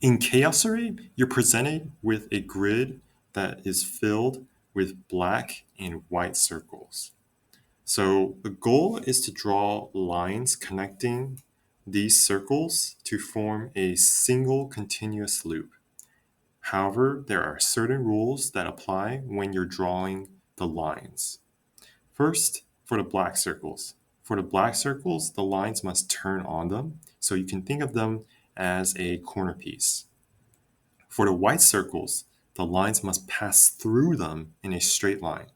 In chaos array, you're presented with a grid that is filled with black and white circles. So the goal is to draw lines connecting these circles to form a single continuous loop. However, there are certain rules that apply when you're drawing the lines. First, for the black circles. For the black circles, the lines must turn on them, so you can think of them as a corner piece. For the white circles, the lines must pass through them in a straight line.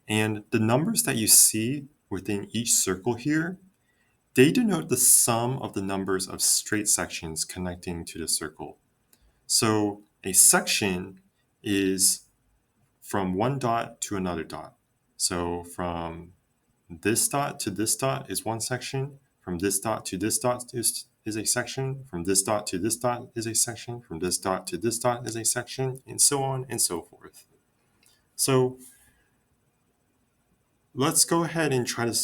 And the numbers that you see within each circle here, they denote the sum of the numbers of straight sections connecting to the circle. So a section is from one dot to another dot. So from this dot to this dot is one section. From this dot to this dot is a section. From this dot to this dot is a section. From this dot to this dot is a section, and so on and so forth. So let's go ahead and try to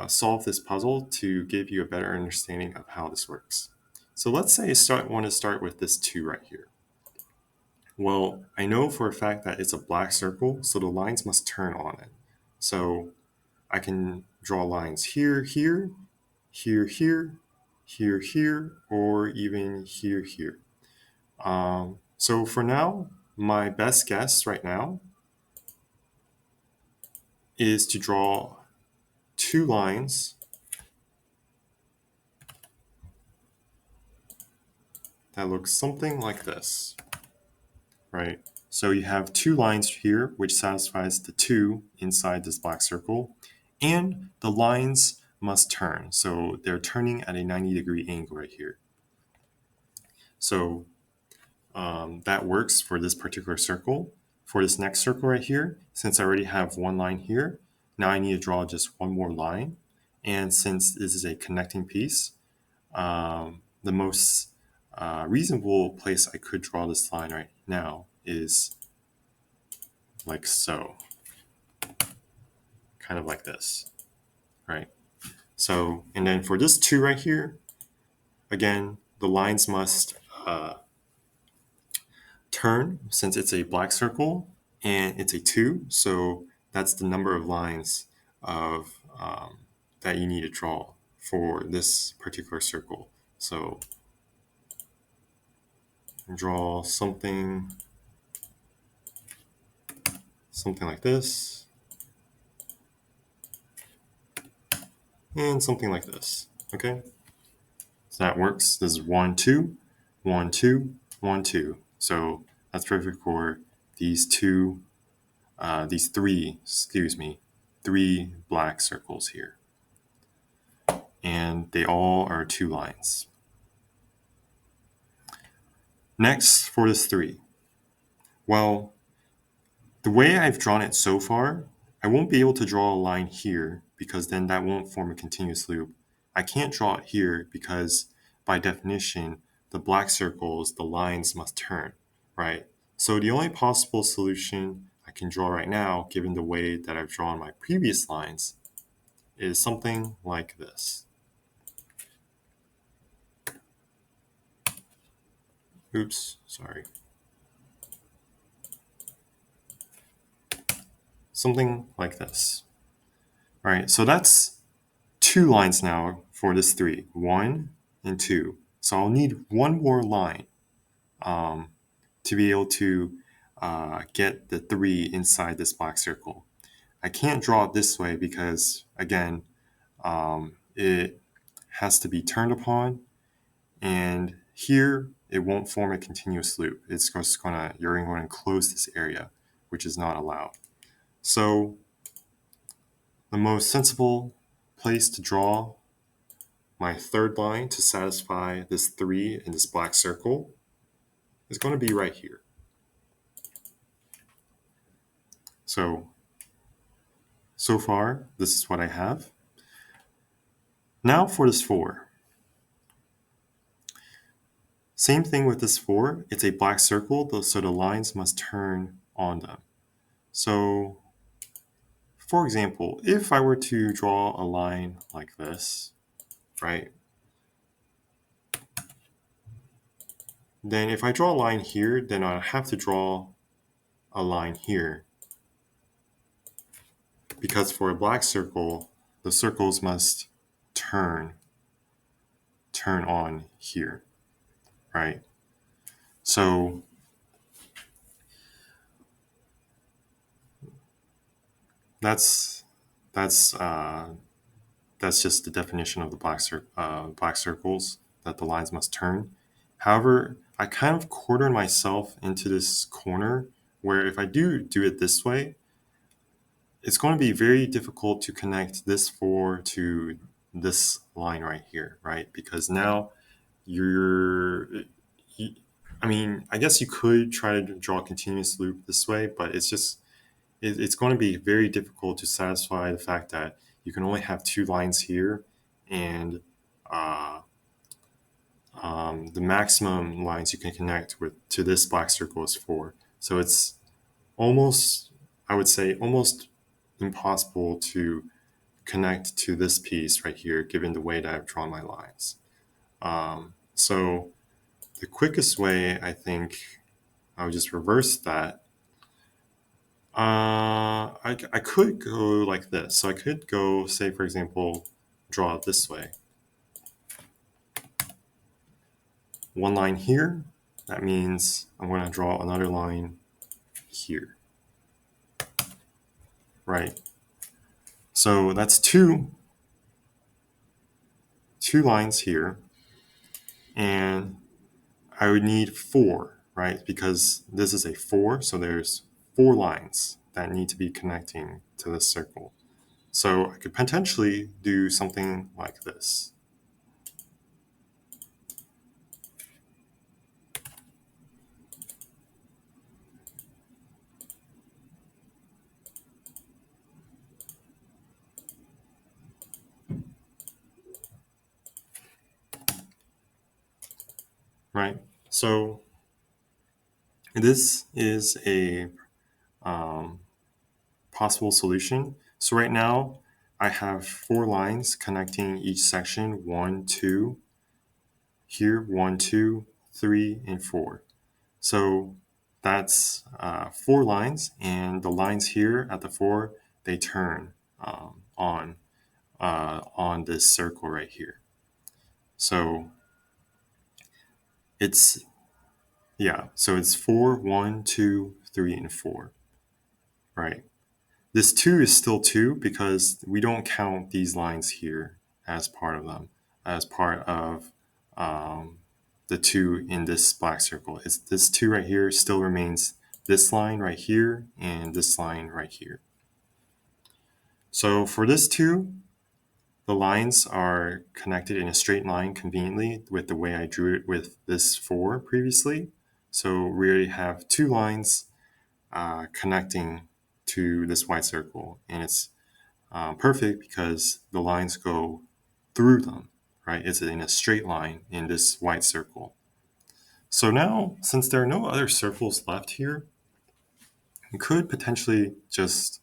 solve this puzzle to give you a better understanding of how this works. So let's say I want to start with this 2 right here. Well, I know for a fact that it's a black circle, so the lines must turn on it. So I can draw lines here, here, here, here, here, here, or even here, here. So for now, my best guess right now is to draw 2 lines that look something like this, right? So you have 2 lines here, which satisfies the 2 inside this black circle, and the lines must turn. So they're turning at a 90-degree angle right here. So that works for this particular circle. For this next circle right here, since I already have 1 line here, now I need to draw just 1 more line. And since this is a connecting piece, the most reasonable place I could draw this line right now is like so. Kind of like this, right? So, and then for this 2 right here, again, the lines must turn since it's a black circle and it's a 2. So that's the number of lines of that you need to draw for this particular circle. So draw something like this and something like this. Okay, so that works. This is 1 2 1 2 1 2. So that's perfect for these 3 3 black circles here, and they all are 2 lines. Next, for this 3. Well, the way I've drawn it so far, I won't be able to draw a line here because then that won't form a continuous loop. I can't draw it here because by definition, the black circles, the lines must turn, right? So the only possible solution I can draw right now, given the way that I've drawn my previous lines, is something like this. Oops, sorry. Something like this. All right, so that's 2 lines now for this 3, 1 and 2. So I'll need 1 more line to be able to get the 3 inside this black circle. I can't draw it this way because, again, it has to be turned upon, and here it won't form a continuous loop. It's just you're going to close this area, which is not allowed. So the most sensible place to draw my 3rd line to satisfy this 3 in this black circle is going to be right here. So far, this is what I have. Now for this 4. Same thing with this 4. It's a black circle, so the lines must turn on them. So, for example, if I were to draw a line like this, right? then if I draw a line here, then I have to draw a line here. Because for a black circle, the circles must turn on here, right? So that's that's uh, that's just the definition of the black circles, that the lines must turn. However, I kind of cornered myself into this corner where if I do it this way, it's going to be very difficult to connect this 4 to this line right here, right? Because now you, I mean, I guess you could try to draw a continuous loop this way, but it's going to be very difficult to satisfy the fact that you can only have 2 lines here, and uh, the maximum lines you can connect with to this black circle is 4. So it's almost, I would say, almost impossible to connect to this piece right here, given the way that I've drawn my lines. So the quickest way, I think, I would just reverse that. I could go like this. So I could go, say, for example, draw it this way. One line here, that means I'm going to draw another line here, right? So that's two lines here, and I would need 4, right? Because this is a 4, so there's 4 lines that need to be connecting to this circle. So I could potentially do something like this. Right? So this is a possible solution. So right now I have 4 lines connecting each section, 1, 2, here, 1, 2, 3, and 4. So that's 4 lines, and the lines here at the 4, they turn on this circle right here. So it's so it's 4, 1, 2, 3, and 4, right? This 2 is still 2 because we don't count these lines here as part of them, as part of um, the 2 in this black circle. It's this 2 right here still remains this line right here and this line right here. So for this 2, the lines are connected in a straight line conveniently with the way I drew it with this 4 previously. So we already have 2 lines connecting to this white circle, and it's perfect because the lines go through them, right? It's in a straight line in this white circle. So now, since there are no other circles left here, we could potentially just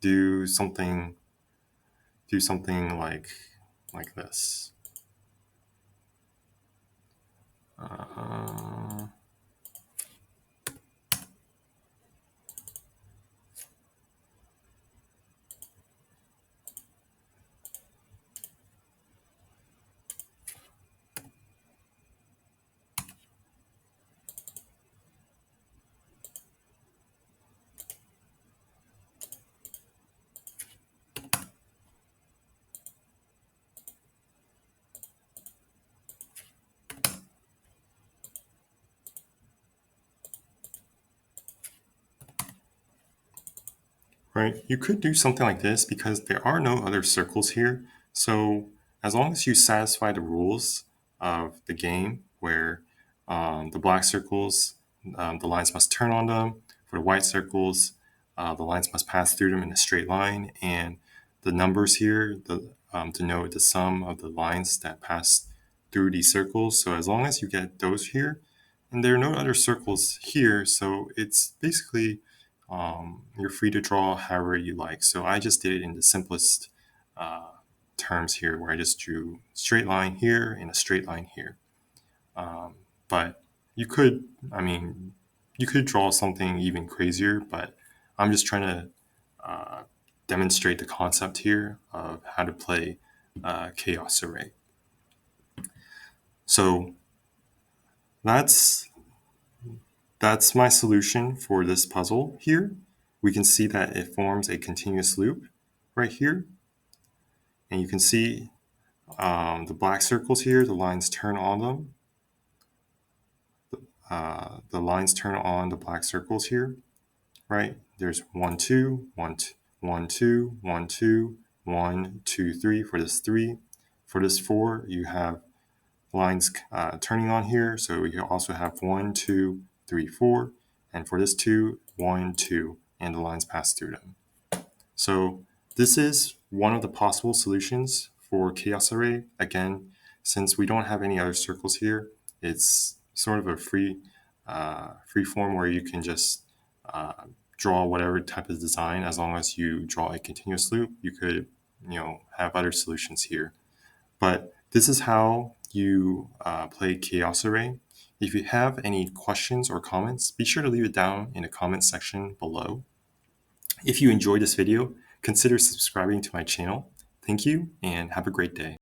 do something like this. Uh, right? You could do something like this because there are no other circles here. So as long as you satisfy the rules of the game, where the black circles, the lines must turn on them. For the white circles, the lines must pass through them in a straight line, and the numbers here denote the sum of the lines that pass through these circles. So as long as you get those here, and there are no other circles here, so it's basically you're free to draw however you like. So I just did it in the simplest uh, terms here, where I just drew straight line here and a straight line here. But You could, I mean, you could draw something even crazier, but I'm just trying to uh, demonstrate the concept here of how to play chaos array. So that's that's my solution for this puzzle here. We can see that it forms a continuous loop right here, and you can see the black circles here. The lines turn on them. The lines turn on the black circles here, right? There's 1, 2, 1, 2, 1, 2, 1, 2, 1, 2, 3 for this 3. For this 4, you have lines turning on here. So we also have 1, 2, 3, 4. And for this 2, 1, 2, and the lines pass through them. So this is one of the possible solutions for chaos array. Again, since we don't have any other circles here, it's sort of a free form where you can just uh, draw whatever type of design. As long as you draw a continuous loop, you could have other solutions here. But this is how you play chaos array. If you have any questions or comments, be sure to leave it down in the comment section below. If you enjoyed this video, consider subscribing to my channel. Thank you and have a great day.